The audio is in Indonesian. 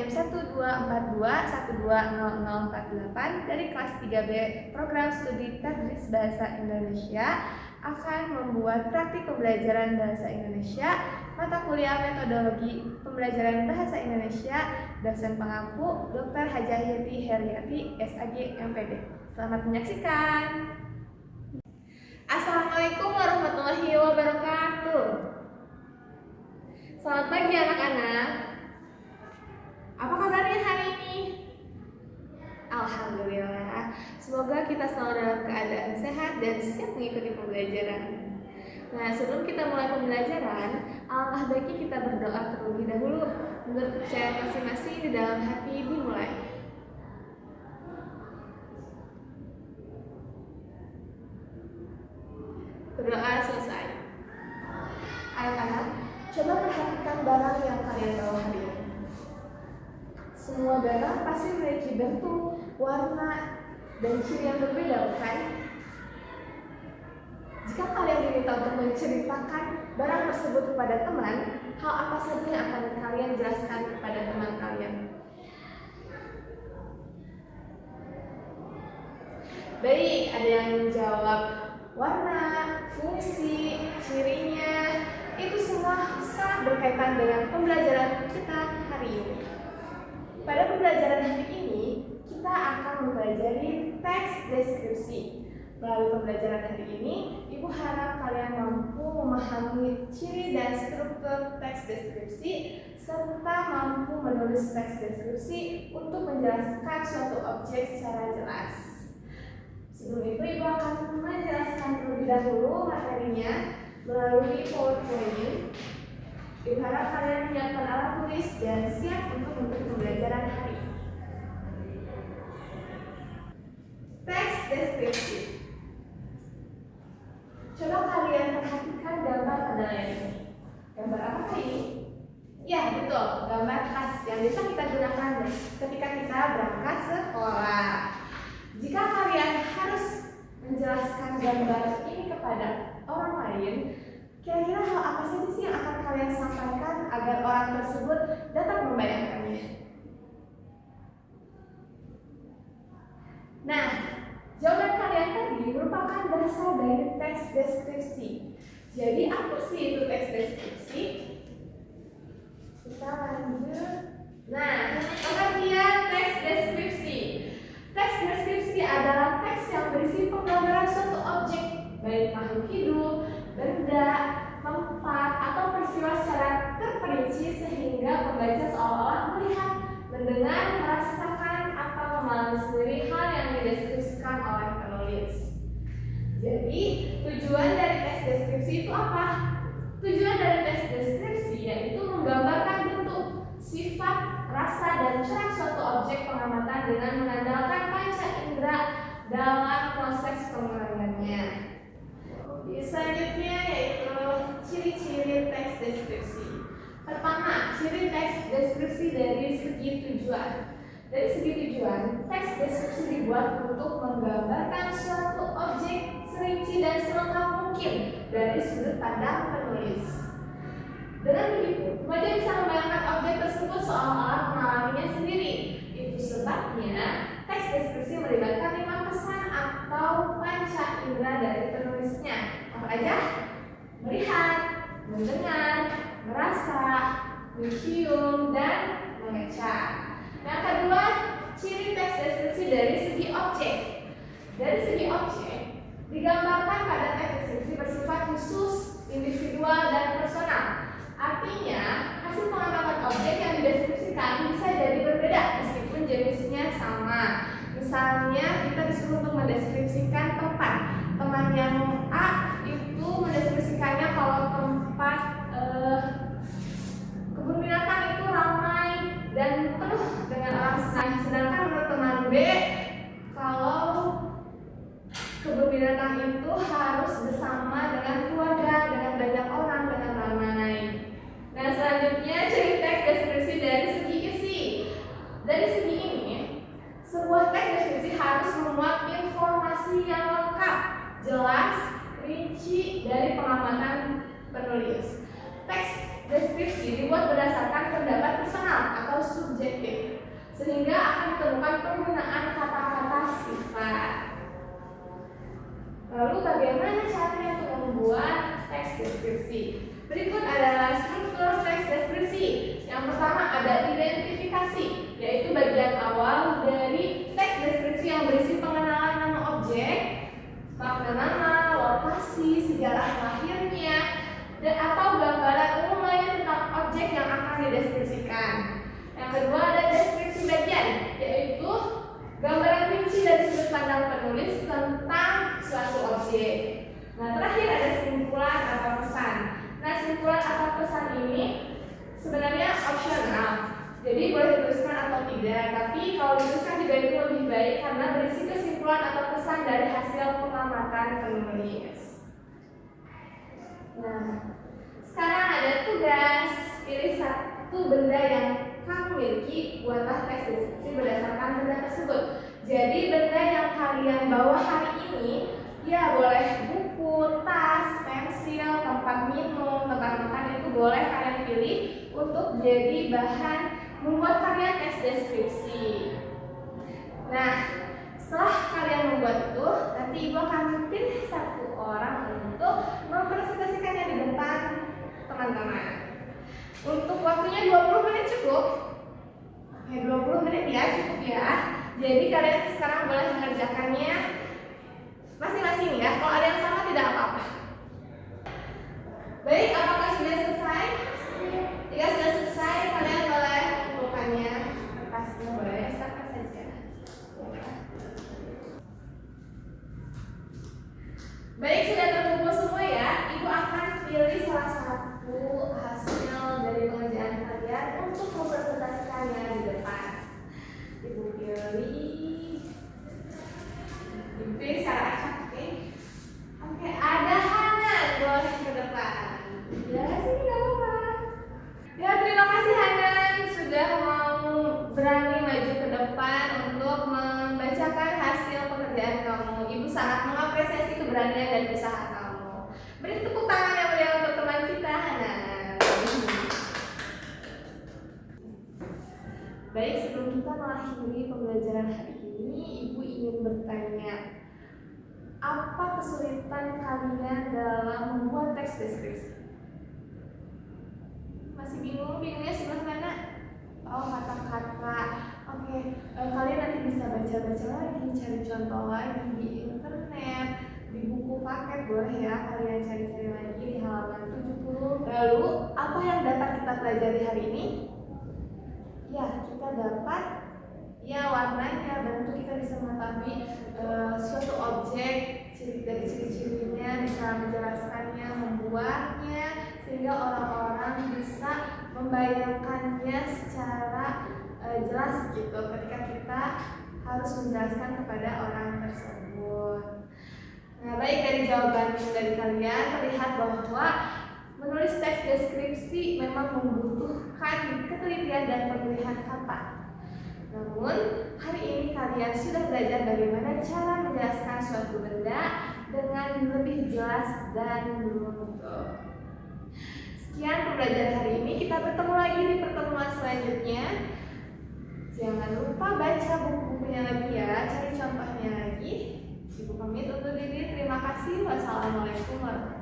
1242120048 dari kelas 3B Program Studi Tadris Bahasa Indonesia akan membuat praktik pembelajaran Bahasa Indonesia mata kuliah Metodologi Pembelajaran Bahasa Indonesia, dosen pengampu Dr. Hajah Yeti Heriati, SAG MPD. Selamat menyaksikan. Assalamualaikum warahmatullahi wabarakatuh. Selamat pagi anak-anak. Apa kabarnya hari ini? Alhamdulillah. Semoga kita selalu dalam keadaan sehat dan siap mengikuti pembelajaran. Nah, sebelum kita mulai pembelajaran, alangkah baiknya kita berdoa terlebih dahulu. Menurut kepercayaan masing-masing di dalam hati dimulai. Berdoa selesai. Anak-anak, coba perhatikan barang yang kalian bawa hari ini. Semua barang pasti memiliki bentuk, warna, dan ciri yang berbeda, bukan? Jika kalian diminta untuk menceritakan barang tersebut kepada teman, hal apa saja yang akan kalian jelaskan kepada teman kalian? Baik, ada yang menjawab warna, fungsi, cirinya, itu semua sangat berkaitan dengan pembelajaran kita hari ini. Pada pembelajaran hari ini, kita akan mempelajari teks deskripsi. Melalui pembelajaran hari ini, Ibu harap kalian mampu memahami ciri dan struktur teks deskripsi, serta mampu menulis teks deskripsi untuk menjelaskan suatu objek secara jelas. Sebelum itu, Ibu akan menjelaskan terlebih dahulu materinya melalui PowerPoint. Ibu harap kalian menyiapkan alat tulis dan siap untuk mengikuti pembelajaran hari ini. Teks deskripsi. Coba kalian perhatikan gambar pada layar ini. Gambar apa ini? Ya, betul, gambar tas yang biasa kita gunakan ketika kita berangkat sekolah. Jika kalian harus menjelaskan gambar ini kepada orang lain, kira-kira hal apa saja sih yang akan kalian sampaikan agar orang tersebut dapat membayangkannya? Nah, jawaban kalian tadi merupakan berasal dari teks deskripsi. Jadi apa sih itu teks deskripsi? Kita lanjut. Nah, pengertian teks deskripsi. Teks deskripsi adalah teks yang berisi penggambaran suatu objek, baik makhluk hidup, benda, tempat, atau peristiwa secara terperinci sehingga pembaca seolah-olah melihat, mendengar, merasakan, atau mengalami sendiri hal yang dideskripsikan oleh penulis. Jadi, tujuan dari teks deskripsi itu apa? Tujuan dari teks deskripsi yaitu menggambarkan bentuk, sifat, rasa, dan cara suatu objek pengamatan dengan mengandalkan panca indera dalam proses pengurangannya. Selanjutnya yaitu ciri-ciri teks deskripsi. Pertama, ciri teks deskripsi dari segi tujuan. Dari segi tujuan, teks deskripsi dibuat untuk menggambarkan suatu objek serinci dan selengkap mungkin dari sudut pandang penulis. Dengan begitu, pembaca bisa membayangkan objek tersebut seolah-olah mengalaminya sendiri. Itu sebabnya teks deskripsi melibatkan 5 pesan atau panca indera dari penulisnya. Apa aja? Melihat, mendengar, merasa, mencium, dan mengecap. Yang kedua, ciri teks deskripsi dari segi objek. Dari segi objek, digambarkan pada teks deskripsi bersifat khusus, individual, dan personal. Artinya, hasil pengamatan objek yang dideskripsikan bisa jadi berbeda meskipun jenisnya sama. Misalnya, kita disuruh untuk mendeskripsikan tempat. Teman yang A itu mendeskripsikannya kalau tempat kebun binatang itu ramai dan penuh dengan orang. Sedangkan menurut teman B, kalau kebun binatang itu harus bersama dengan keluarga, dengan banyak orang, dengan ramai. Nah, selanjutnya ciri teks deskripsi dari segi isi. Dari segi ini, sebuah teks deskripsi harus memuat informasi yang lengkap, jelas, rinci dari pengamatan penulis. Teks deskripsi dibuat berdasarkan pendapat personal atau subjektif. kedua ada deskripsi bagian, yaitu gambaran rinci dari sudut pandang penulis tentang suatu objek. Nah, terakhir ada simpulan atau pesan. Nah, simpulan atau pesan ini sebenarnya opsional, jadi boleh dituliskan atau tidak. Tapi kalau dituliskan juga itu lebih baik karena berisi kesimpulan atau pesan dari hasil pengamatan penulis. Nah, sekarang ada tugas, pilih satu benda yang kamu miliki, buatlah teks deskripsi berdasarkan benda tersebut. Jadi benda yang kalian bawa hari ini, ya boleh buku, tas, pensil, tempat minum, tempat makan, itu boleh kalian pilih untuk jadi bahan membuat karya teks deskripsi. Nah, setelah kalian membuat itu, nanti ibu akan pilih satu orang untuk mempresentasikannya di depan teman-teman. Untuk waktunya 20 menit cukup. Oke, 20 menit ya, cukup ya. Jadi kalian sekarang boleh mengerjakannya masing-masing ya. Kalau ada yang sama tidak apa-apa. Baik, apakah sudah selesai? Jika sudah selesai, kalian boleh mengumpulkannya. Kertasnya boleh silakan saja. Baik, sudah terkumpul semua ya. Ibu akan pilih salah satu hasil dari pengerjaan kalian untuk mempresentasikannya di depan. Ibu pilih secara acak, oke? Oke, ada Hanan, boleh ke depan. Ya, sini nggak apa-apa. Ya, terima kasih Hanan sudah mau berani maju ke depan untuk membacakan hasil pekerjaan kamu. Ibu sangat mengapresiasi keberanian dan usaha kamu. Beri tepuk tangan yang meriah untuk teman kita, Hanan. Baik, sebelum kita mengakhiri pembelajaran hari ini, Ibu ingin bertanya, apa kesulitan kalian dalam membuat teks deskripsi? Masih bingung? Bingungnya sebelah mana? Oh, kata-kata. Oke, kalian nanti bisa baca-baca lagi, cari contoh lagi di internet, di buku paket boleh ya, kalian cari-cari lagi di halaman 70. Lalu, apa yang dapat kita pelajari hari ini? Ya, kita dapat ya warnanya, bentuk, kita bisa mengetahui suatu objek, dari ciri-cirinya, bisa menjelaskannya, membuatnya, sehingga orang-orang bisa membayangkannya secara jelas gitu ketika kita harus menjelaskan kepada orang tersebut. Nah, baik, dari jawaban dari kalian terlihat bahwa menulis teks deskripsi memang membutuhkan ketelitian dan pemilihan kata. Namun, hari ini kalian sudah belajar bagaimana cara menjelaskan suatu benda dengan lebih jelas dan menonjol. Sekian pembelajaran hari ini, kita bertemu lagi di pertemuan selanjutnya. Jangan lupa baca buku-bukunya lagi ya, cari contohnya lagi. Ibu pamit undur diri, terima kasih. Wassalamualaikum warahmatullahi wabarakatuh.